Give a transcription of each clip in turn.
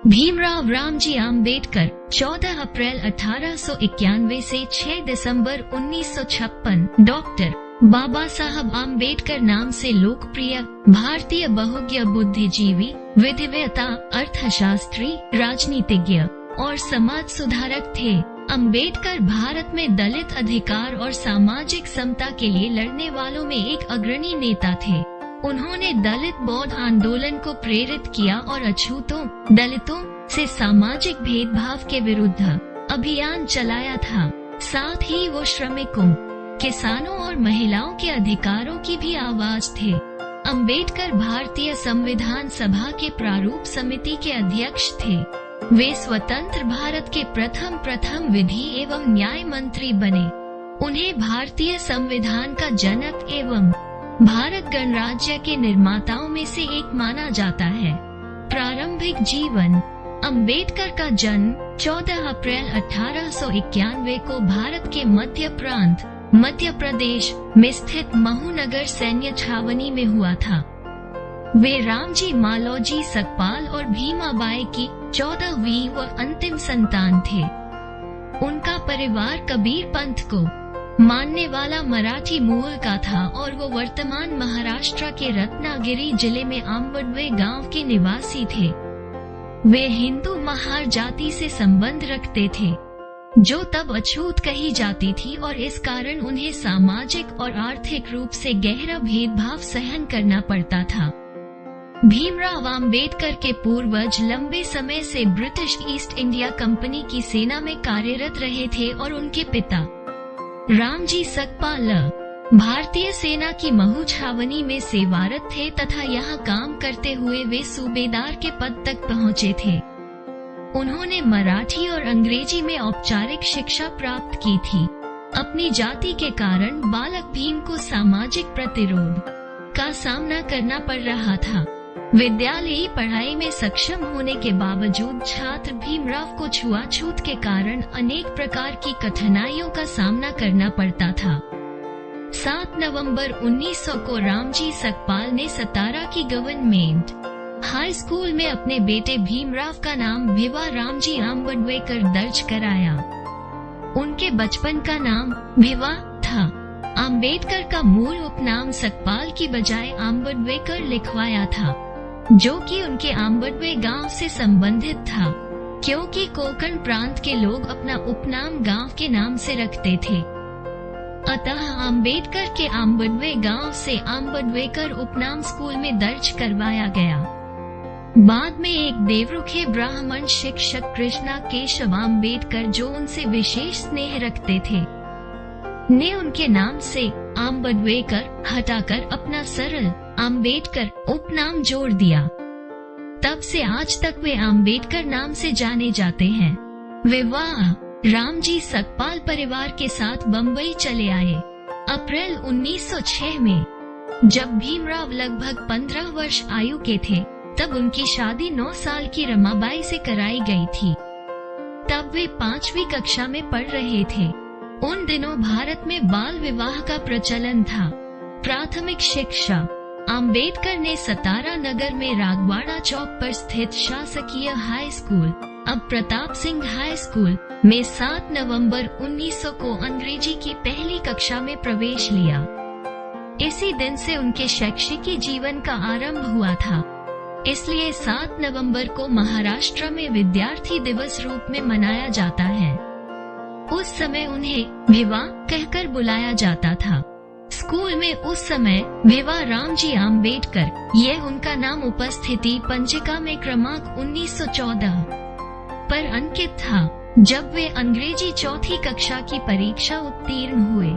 भीमराव रामजी आम्बेडकर 14 अप्रैल 1891 से 6 दिसंबर 1956 डॉक्टर बाबा साहब आम्बेडकर नाम से लोकप्रिय भारतीय बहुज्ञ बुद्धिजीवी, विधिवेत्ता, अर्थशास्त्री, राजनीतिज्ञ और समाज सुधारक थे। अम्बेडकर भारत में दलित अधिकार और सामाजिक समता के लिए लड़ने वालों में एक अग्रणी नेता थे। उन्होंने दलित बौद्ध आंदोलन को प्रेरित किया और अछूतों, दलितों से सामाजिक भेदभाव के विरुद्ध अभियान चलाया था। साथ ही वो श्रमिकों, किसानों और महिलाओं के अधिकारों की भी आवाज थे। अम्बेडकर भारतीय संविधान सभा के प्रारूप समिति के अध्यक्ष थे। वे स्वतंत्र भारत के प्रथम विधि एवं न्याय मंत्री बने। उन्हें भारतीय संविधान का जनक एवं भारत गणराज्य के निर्माताओं में से एक माना जाता है। प्रारंभिक जीवन। अम्बेडकर का जन्म 14 अप्रैल 1891 को भारत के मध्य प्रांत मध्य प्रदेश में स्थित महूनगर सैन्य छावनी में हुआ था। वे रामजी मालोजी सकपाल और भीमाबाई की 14वीं व अंतिम संतान थे। उनका परिवार कबीर पंथ को मानने वाला मराठी मूल का था और वो वर्तमान महाराष्ट्र के रत्नागिरी जिले में आंबडवे गांव के निवासी थे। वे हिंदू महार जाति से संबंध रखते थे, जो तब अछूत कही जाती थी और इस कारण उन्हें सामाजिक और आर्थिक रूप से गहरा भेदभाव सहन करना पड़ता था। भीमराव आम्बेडकर के पूर्वज लंबे समय से ब्रिटिश ईस्ट इंडिया कंपनी की सेना में कार्यरत रहे थे और उनके पिता रामजी सकपाल भारतीय सेना की महू छावनी में सेवारत थे तथा यहाँ काम करते हुए वे सूबेदार के पद तक पहुँचे थे। उन्होंने मराठी और अंग्रेजी में औपचारिक शिक्षा प्राप्त की थी। अपनी जाति के कारण बालक भीम को सामाजिक प्रतिरोध का सामना करना पड़ रहा था। विद्यालयी पढ़ाई में सक्षम होने के बावजूद छात्र भीमराव को छुआछूत के कारण अनेक प्रकार की कठिनाइयों का सामना करना पड़ता था। 7 नवंबर 1900 को रामजी सकपाल ने सतारा की गवर्नमेंट हाई स्कूल में अपने बेटे भीमराव का नाम भिवा रामजी आम्बेडकर दर्ज कराया। उनके बचपन का नाम भिवा था। आम्बेडकर का मूल उपनाम सकपाल की बजाय आम्बेडकर लिखवाया था, जो कि उनके आम्बडवे गांव से संबंधित था, क्योंकि कोंकण प्रांत के लोग अपना उपनाम गांव के नाम से रखते थे। अतः आम्बेडकर के आम्बडवे गांव से आम्बेडकर उपनाम स्कूल में दर्ज करवाया गया। बाद में एक देवरुखे ब्राह्मण शिक्षक कृष्णा केशव आम्बेडकर, जो उनसे विशेष स्नेह रखते थे, ने उनके नाम से आम्बेडकर हटाकर अपना सरल आम्बेडकर उपनाम जोड़ दिया। तब से आज तक वे आम्बेडकर नाम से जाने जाते हैं। विवाह। रामजी सकपाल परिवार के साथ बम्बई चले आए। अप्रैल 1906 में जब भीमराव लगभग 15 वर्ष आयु के थे, तब उनकी शादी 9 साल की रमाबाई से कराई गई थी। तब वे 5वीं कक्षा में पढ़ रहे थे। उन दिनों भारत में बाल विवाह का प्रचलन था। प्राथमिक शिक्षा। आम्बेडकर ने सतारा नगर में रागवाड़ा चौक पर स्थित शासकीय हाई स्कूल, अब प्रताप सिंह हाई स्कूल, में 7 नवंबर 1900 को अंग्रेजी की पहली कक्षा में प्रवेश लिया। इसी दिन से उनके शैक्षिक जीवन का आरंभ हुआ था। इसलिए 7 नवंबर को महाराष्ट्र में विद्यार्थी दिवस रूप में मनाया जाता है। उस समय उन्हें भिवा कहकर बुलाया जाता था। स्कूल में उस समय भिवा रामजी आम्बेडकर, यह उनका नाम उपस्थिति पंजिका में क्रमांक 1914 पर अंकित था। जब वे अंग्रेजी 4ठी कक्षा की परीक्षा उत्तीर्ण हुए,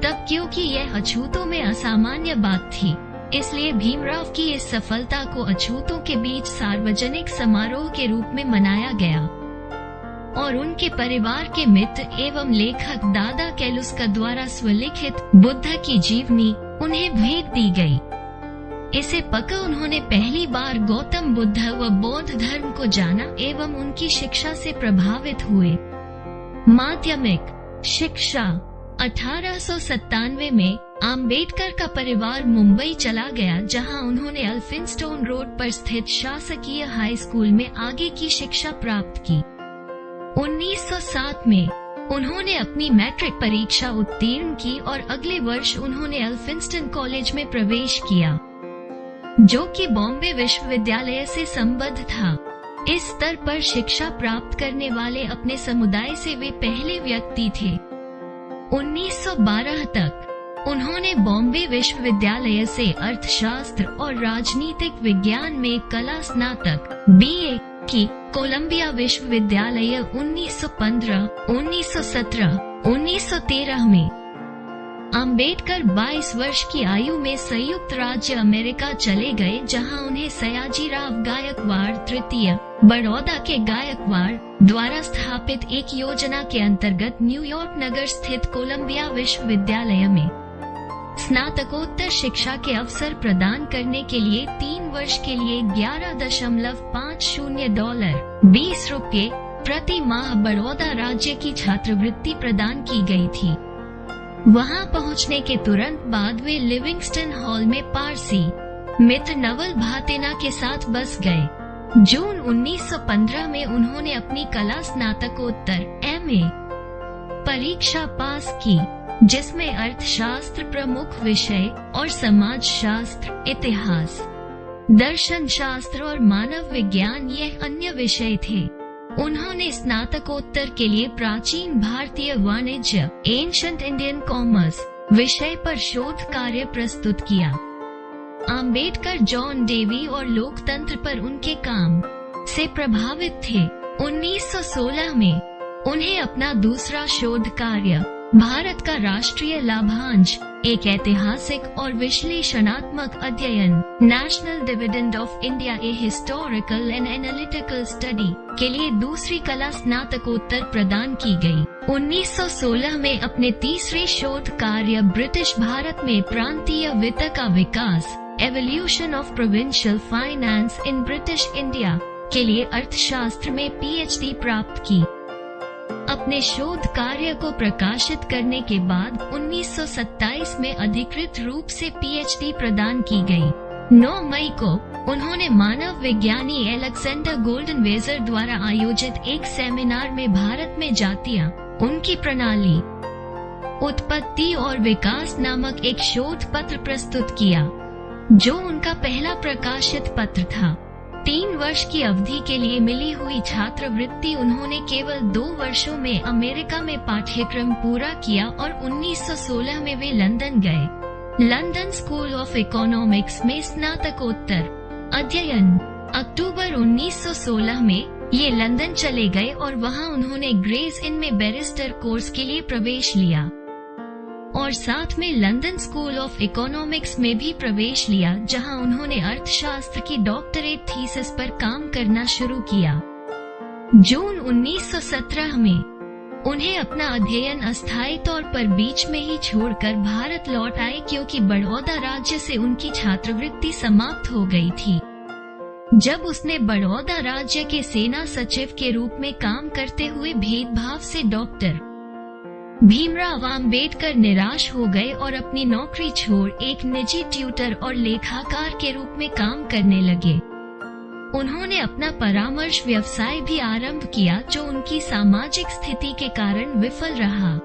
तब क्योंकि यह अछूतों में असामान्य बात थी, इसलिए भीमराव की इस सफलता को अछूतों के बीच सार्वजनिक समारोह के रूप में मनाया गया और उनके परिवार के मित्र एवं लेखक दादा केलुस्का द्वारा स्वलिखित बुद्ध की जीवनी उन्हें भेंट दी गई। इसे पका उन्होंने पहली बार गौतम बुद्ध व बौद्ध धर्म को जाना एवं उनकी शिक्षा से प्रभावित हुए। माध्यमिक शिक्षा। 1897 में आम्बेडकर का परिवार मुंबई चला गया, जहां उन्होंने एल्फिंस्टोन रोड पर स्थित शासकीय हाई स्कूल में आगे की शिक्षा प्राप्त की। 1907 में उन्होंने अपनी मैट्रिक परीक्षा उत्तीर्ण की और अगले वर्ष उन्होंने एल्फिंस्टन कॉलेज में प्रवेश किया, जो कि बॉम्बे विश्वविद्यालय से संबद्ध था। इस स्तर पर शिक्षा प्राप्त करने वाले अपने समुदाय से वे पहले व्यक्ति थे। 1912 तक उन्होंने बॉम्बे विश्वविद्यालय से अर्थशास्त्र और राजनीतिक विज्ञान में कला स्नातक BA की। कोलंबिया विश्वविद्यालय 1915, 1917, 1913 में आम्बेडकर 22 वर्ष की आयु में संयुक्त राज्य अमेरिका चले गए, जहां उन्हें सयाजीराव गायकवाड़ तृतीय, बड़ौदा के गायकवाड़ द्वारा स्थापित एक योजना के अंतर्गत न्यूयॉर्क नगर स्थित कोलंबिया विश्वविद्यालय में स्नातकोत्तर शिक्षा के अवसर प्रदान करने के लिए 3 वर्ष के लिए $11.50 20 रुपये प्रति माह बड़ौदा राज्य की छात्रवृत्ति प्रदान की गई थी। वहां पहुंचने के तुरंत बाद वे लिविंगस्टन हॉल में पारसी मित्र नवल भातेना के साथ बस गए। जून 1915 में उन्होंने अपनी कला स्नातकोत्तर MA परीक्षा पास की, जिसमें अर्थशास्त्र प्रमुख विषय और समाजशास्त्र, इतिहास, दर्शन शास्त्र और मानव विज्ञान यह अन्य विषय थे। उन्होंने स्नातकोत्तर के लिए प्राचीन भारतीय वाणिज्य एंशंट इंडियन कॉमर्स विषय पर शोध कार्य प्रस्तुत किया। आम्बेडकर जॉन डेवी और लोकतंत्र पर उनके काम से प्रभावित थे। 1916 में उन्हें अपना दूसरा शोध कार्य भारत का राष्ट्रीय लाभांश, एक ऐतिहासिक और विश्लेषणात्मक अध्ययन, national dividend of India a historical and analytical study के लिए दूसरी कला स्नातकोत्तर प्रदान की गई। 1916 में अपने तीसरे शोध कार्य ब्रिटिश भारत में प्रांतीय वित्त का विकास, evolution of provincial finance in British India के लिए अर्थशास्त्र में PhD प्राप्त की। अपने शोध कार्य को प्रकाशित करने के बाद 1927 में अधिकृत रूप से PhD प्रदान की गई। 9 मई को उन्होंने मानव विज्ञानी एलेक्जेंडर गोल्डनवेजर द्वारा आयोजित एक सेमिनार में भारत में जातियां, उनकी प्रणाली, उत्पत्ति और विकास नामक एक शोध पत्र प्रस्तुत किया, जो उनका पहला प्रकाशित पत्र था। 3 वर्ष की अवधि के लिए मिली हुई छात्रवृत्ति उन्होंने केवल 2 वर्षों में अमेरिका में पाठ्यक्रम पूरा किया और 1916 में वे लंदन गए। लंदन स्कूल ऑफ इकोनॉमिक्स में स्नातकोत्तर अध्ययन। अक्टूबर 1916 में ये लंदन चले गए और वहां उन्होंने ग्रेस इन में बैरिस्टर कोर्स के लिए प्रवेश लिया और साथ में लंदन स्कूल ऑफ इकोनॉमिक्स में भी प्रवेश लिया, जहां उन्होंने अर्थशास्त्र की डॉक्टरेट थीसिस पर काम करना शुरू किया। जून 1917 में उन्हें अपना अध्ययन अस्थायी तौर पर बीच में ही छोड़कर भारत लौट आए, क्योंकि बड़ौदा राज्य से उनकी छात्रवृत्ति समाप्त हो गई थी। जब उसने बड़ौदा राज्य के सेना सचिव के रूप में काम करते हुए भेदभाव से डॉक्टर भीमराव आम्बेडकर निराश हो गए और अपनी नौकरी छोड़ एक निजी ट्यूटर और लेखाकार के रूप में काम करने लगे। उन्होंने अपना परामर्श व्यवसाय भी आरंभ किया, जो उनकी सामाजिक स्थिति के कारण विफल रहा।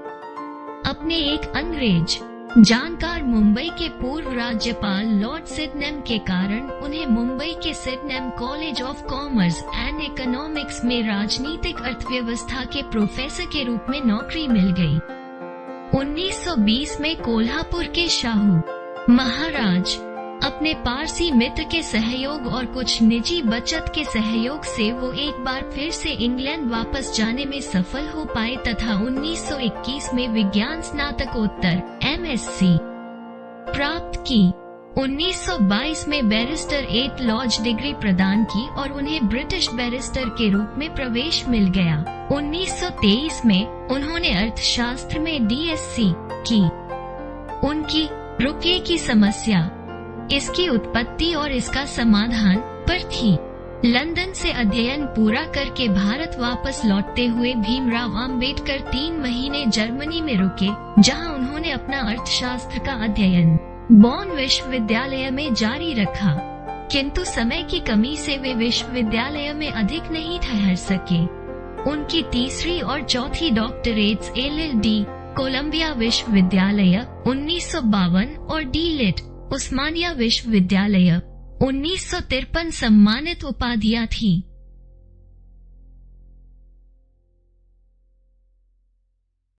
अपने एक अंग्रेज जानकार मुंबई के पूर्व राज्यपाल लॉर्ड सिडनेम के कारण उन्हें मुंबई के Sydenham college of commerce and economics में राजनीतिक अर्थव्यवस्था के प्रोफेसर के रूप में नौकरी मिल गई। 1920 में कोल्हापुर के शाहू महाराज अपने पारसी मित्र के सहयोग और कुछ निजी बचत के सहयोग से वो एक बार फिर से इंग्लैंड वापस जाने में सफल हो पाए तथा 1921 में विज्ञान स्नातकोत्तर MSc प्राप्त की। 1922 में बैरिस्टर एट लॉज डिग्री प्रदान की और उन्हें ब्रिटिश बैरिस्टर के रूप में प्रवेश मिल गया। 1923 में उन्होंने अर्थशास्त्र में DSc की। उनकी रुपये की समस्या, इसकी उत्पत्ति और इसका समाधान पर थी। लंदन से अध्ययन पूरा करके भारत वापस लौटते हुए भीमराव अंबेडकर 3 महीने जर्मनी में रुके, जहां उन्होंने अपना अर्थशास्त्र का अध्ययन बॉन विश्वविद्यालय में जारी रखा, किंतु समय की कमी से वे विश्वविद्यालय में अधिक नहीं ठहर सके। उनकी तीसरी और चौथी डॉक्टरेट्स LLD कोलंबिया विश्वविद्यालय 1952 और D.Litt उस्मानिया विश्वविद्यालय 1953 सम्मानित उपाधियां थीं।